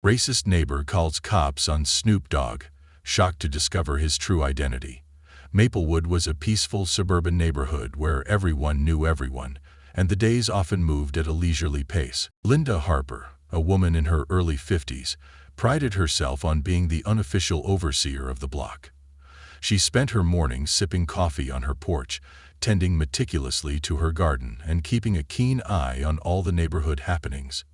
Racist neighbor calls cops on Snoop Dogg, shocked to discover his true identity. Maplewood was a peaceful suburban neighborhood where everyone knew everyone, and the days often moved at a leisurely pace. Linda Harper, a woman in her early 50s, prided herself on being the unofficial overseer of the block. She spent her mornings sipping coffee on her porch, tending meticulously to her garden and keeping a keen eye on all the neighborhood happenings.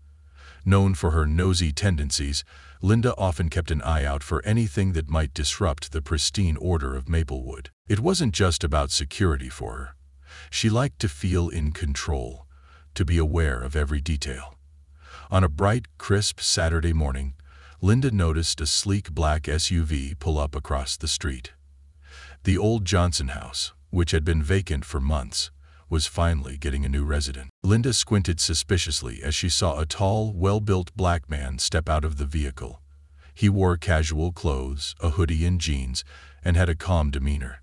Known for her nosy tendencies, Linda often kept an eye out for anything that might disrupt the pristine order of Maplewood. It wasn't just about security for her. She liked to feel in control, to be aware of every detail. On a bright, crisp Saturday morning, Linda noticed a sleek black SUV pull up across the street. The old Johnson house, which had been vacant for months, was finally getting a new resident. Linda squinted suspiciously as she saw a tall, well-built black man step out of the vehicle. He wore casual clothes, a hoodie and jeans, and had a calm demeanor.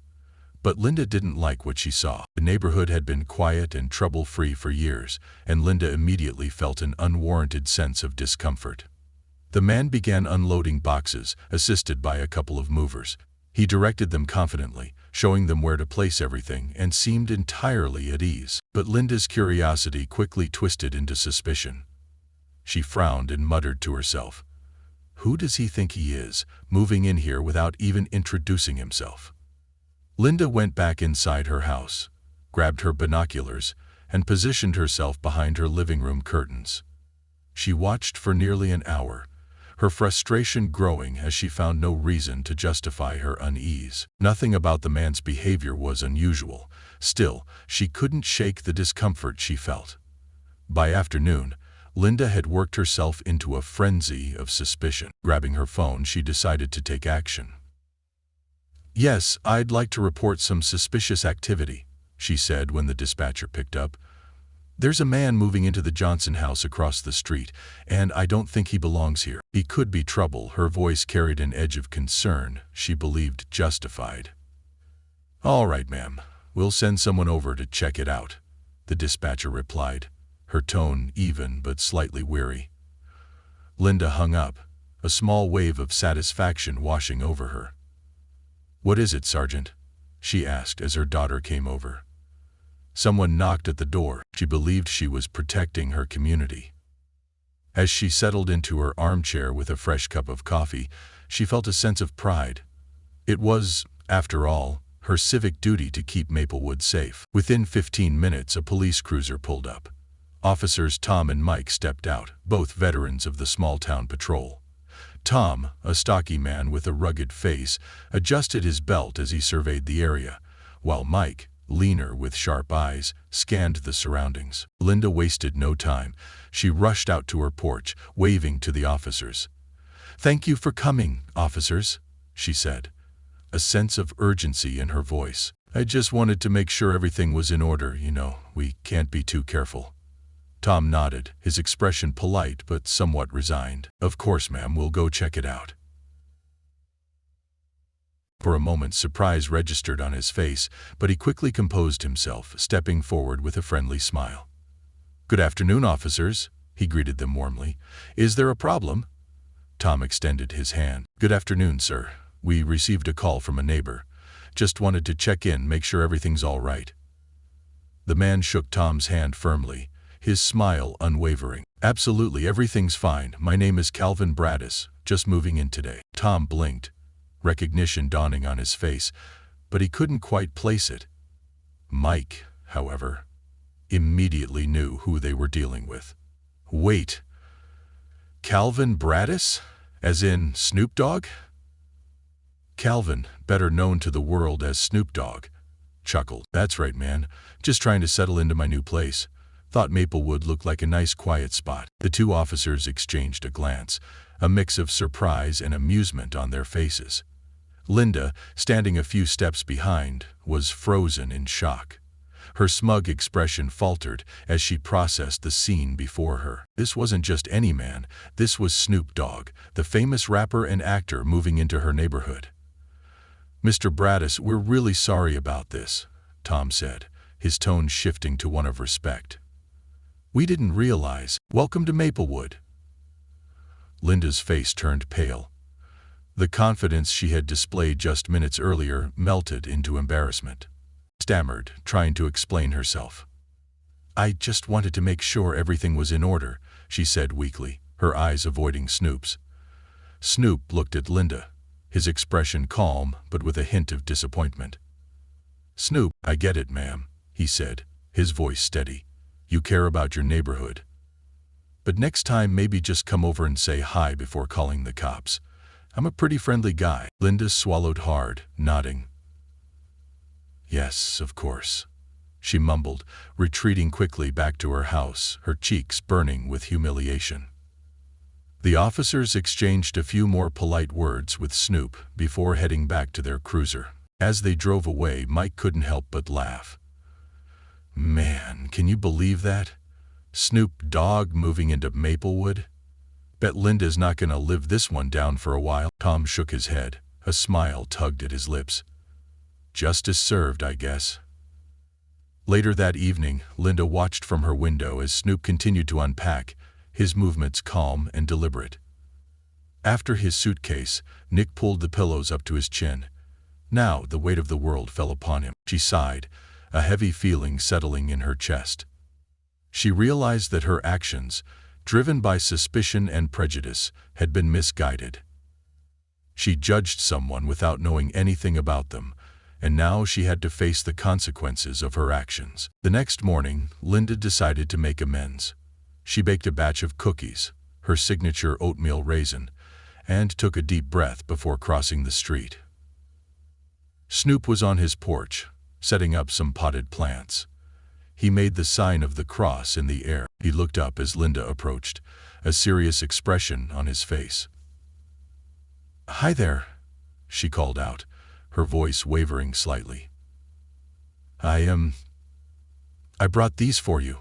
But Linda didn't like what she saw. The neighborhood had been quiet and trouble-free for years, and Linda immediately felt an unwarranted sense of discomfort. The man began unloading boxes, assisted by a couple of movers. He directed them confidently, showing them where to place everything, and seemed entirely at ease. But Linda's curiosity quickly twisted into suspicion. She frowned and muttered to herself, "Who does he think he is, moving in here without even introducing himself?" Linda went back inside her house, grabbed her binoculars, and positioned herself behind her living room curtains. She watched for nearly an hour, her frustration growing as she found no reason to justify her unease. Nothing about the man's behavior was unusual. Still, she couldn't shake the discomfort she felt. By afternoon, Linda had worked herself into a frenzy of suspicion. Grabbing her phone, she decided to take action. "Yes, I'd like to report some suspicious activity," she said when the dispatcher picked up. "There's a man moving into the Johnson house across the street, and I don't think he belongs here. He could be trouble." Her voice carried an edge of concern she believed justified. "All right, ma'am. We'll send someone over to check it out," the dispatcher replied, her tone even but slightly weary. Linda hung up, a small wave of satisfaction washing over her. "What is it, Sergeant?" she asked as her daughter came over. Someone knocked at the door. She believed she was protecting her community. As she settled into her armchair with a fresh cup of coffee, she felt a sense of pride. It was, after all, her civic duty to keep Maplewood safe. Within 15 minutes, a police cruiser pulled up. Officers Tom and Mike stepped out, both veterans of the small-town patrol. Tom, a stocky man with a rugged face, adjusted his belt as he surveyed the area, while Mike, leaner with sharp eyes, scanned the surroundings. Linda wasted no time. She rushed out to her porch, waving to the officers. "Thank you for coming, officers," she said, a sense of urgency in her voice. "I just wanted to make sure everything was in order, we can't be too careful." Tom nodded, his expression polite but somewhat resigned. "Of course, ma'am, we'll go check it out." For a moment, surprise registered on his face, but he quickly composed himself, stepping forward with a friendly smile. "Good afternoon, officers," he greeted them warmly. "Is there a problem?" Tom extended his hand. "Good afternoon, sir. We received a call from a neighbor. Just wanted to check in, make sure everything's all right." The man shook Tom's hand firmly, his smile unwavering. "Absolutely, everything's fine. My name is Calvin Braddis, just moving in today." Tom blinked, recognition dawning on his face, but he couldn't quite place it. Mike, however, immediately knew who they were dealing with. "Wait, Calvin Braddis? As in Snoop Dogg?" Calvin, better known to the world as Snoop Dogg, chuckled. "That's right, man. Just trying to settle into my new place. Thought Maplewood looked like a nice quiet spot." The two officers exchanged a glance, a mix of surprise and amusement on their faces. Linda, standing a few steps behind, was frozen in shock. Her smug expression faltered as she processed the scene before her. This wasn't just any man. This was Snoop Dogg, the famous rapper and actor moving into her neighborhood. "Mr. Braddis, we're really sorry about this," Tom said, his tone shifting to one of respect. "We didn't realize. Welcome to Maplewood." Linda's face turned pale. The confidence she had displayed just minutes earlier melted into embarrassment. Stammered, trying to explain herself. "I just wanted to make sure everything was in order," she said weakly, her eyes avoiding Snoop's. Snoop looked at Linda, his expression calm but with a hint of disappointment. "Snoop, I get it, ma'am," he said, his voice steady. "You care about your neighborhood. But next time maybe just come over and say hi before calling the cops. I'm a pretty friendly guy." Linda swallowed hard, nodding. "Yes, of course," she mumbled, retreating quickly back to her house, her cheeks burning with humiliation. The officers exchanged a few more polite words with Snoop before heading back to their cruiser. As they drove away, Mike couldn't help but laugh. "Man, can you believe that? Snoop Dogg moving into Maplewood? Bet Linda's not gonna live this one down for a while." Tom shook his head, a smile tugged at his lips. "Justice served, I guess." Later that evening, Linda watched from her window as Snoop continued to unpack, his movements calm and deliberate. After his suitcase, Nick pulled the pillows up to his chin. Now the weight of the world fell upon him. She sighed, a heavy feeling settling in her chest. She realized that her actions, driven by suspicion and prejudice, had been misguided. She judged someone without knowing anything about them, and now she had to face the consequences of her actions. The next morning, Linda decided to make amends. She baked a batch of cookies, her signature oatmeal raisin, and took a deep breath before crossing the street. Snoop was on his porch, setting up some potted plants. He made the sign of the cross in the air. He looked up as Linda approached, a serious expression on his face. "Hi there," she called out, her voice wavering slightly. I brought these for you."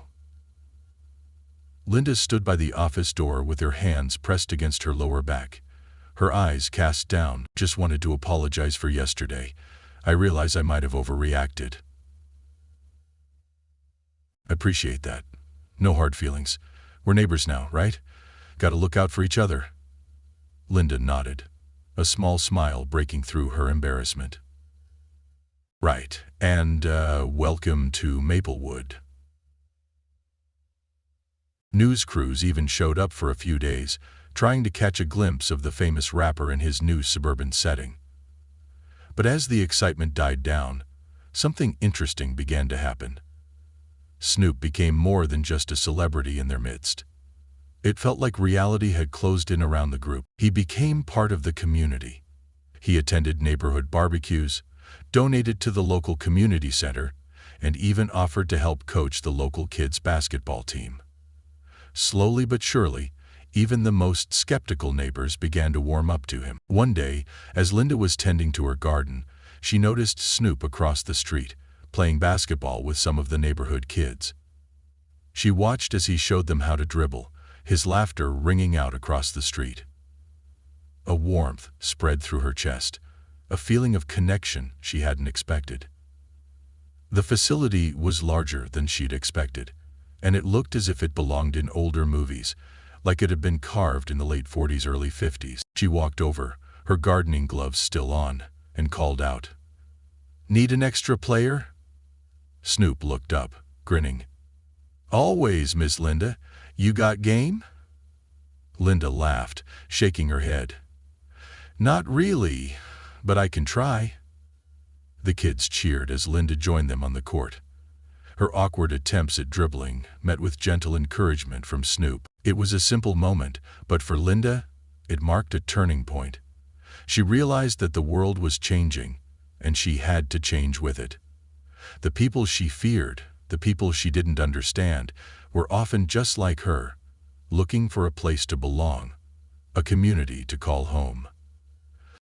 Linda stood by the office door with her hands pressed against her lower back, her eyes cast down. "Just wanted to apologize for yesterday. I realize I might have overreacted." "Appreciate that. No hard feelings. We're neighbors now, right? Gotta look out for each other." Linda nodded, a small smile breaking through her embarrassment. "Right, and welcome to Maplewood." News crews even showed up for a few days, trying to catch a glimpse of the famous rapper in his new suburban setting. But as the excitement died down, something interesting began to happen. Snoop became more than just a celebrity in their midst. It felt like reality had closed in around the group. He became part of the community. He attended neighborhood barbecues, donated to the local community center, and even offered to help coach the local kids' basketball team. Slowly but surely, even the most skeptical neighbors began to warm up to him. One day, as Linda was tending to her garden, she noticed Snoop across the street, playing basketball with some of the neighborhood kids. She watched as he showed them how to dribble, his laughter ringing out across the street. A warmth spread through her chest, a feeling of connection she hadn't expected. The facility was larger than she'd expected, and it looked as if it belonged in older movies, like it had been carved in the late 40s, early 50s. She walked over, her gardening gloves still on, and called out, "Need an extra player?" Snoop looked up, grinning. "Always, Miss Linda. You got game?" Linda laughed, shaking her head. "Not really, but I can try." The kids cheered as Linda joined them on the court. Her awkward attempts at dribbling met with gentle encouragement from Snoop. It was a simple moment, but for Linda, it marked a turning point. She realized that the world was changing, and she had to change with it. The people she feared, the people she didn't understand, were often just like her, looking for a place to belong, a community to call home.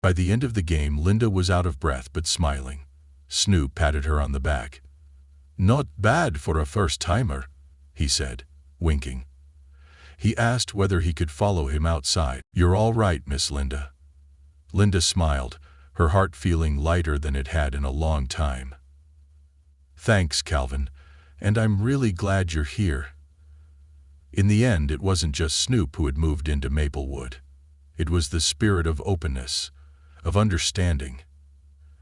By the end of the game, Linda was out of breath but smiling. Snoop patted her on the back. "Not bad for a first-timer," he said, winking. He asked whether he could follow him outside. "You're all right, Miss Linda." Linda smiled, her heart feeling lighter than it had in a long time. "Thanks, Calvin, and I'm really glad you're here." In the end, it wasn't just Snoop who had moved into Maplewood. It was the spirit of openness, of understanding,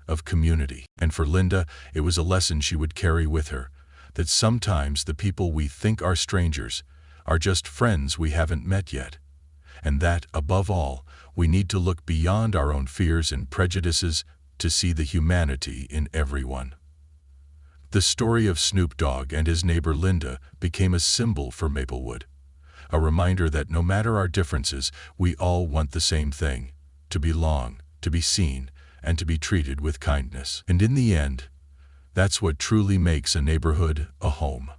of community. And for Linda, it was a lesson she would carry with her, that sometimes the people we think are strangers are just friends we haven't met yet. And that, above all, we need to look beyond our own fears and prejudices to see the humanity in everyone. The story of Snoop Dogg and his neighbor Linda became a symbol for Maplewood, a reminder that no matter our differences, we all want the same thing: to belong, to be seen, and to be treated with kindness. And in the end, that's what truly makes a neighborhood a home.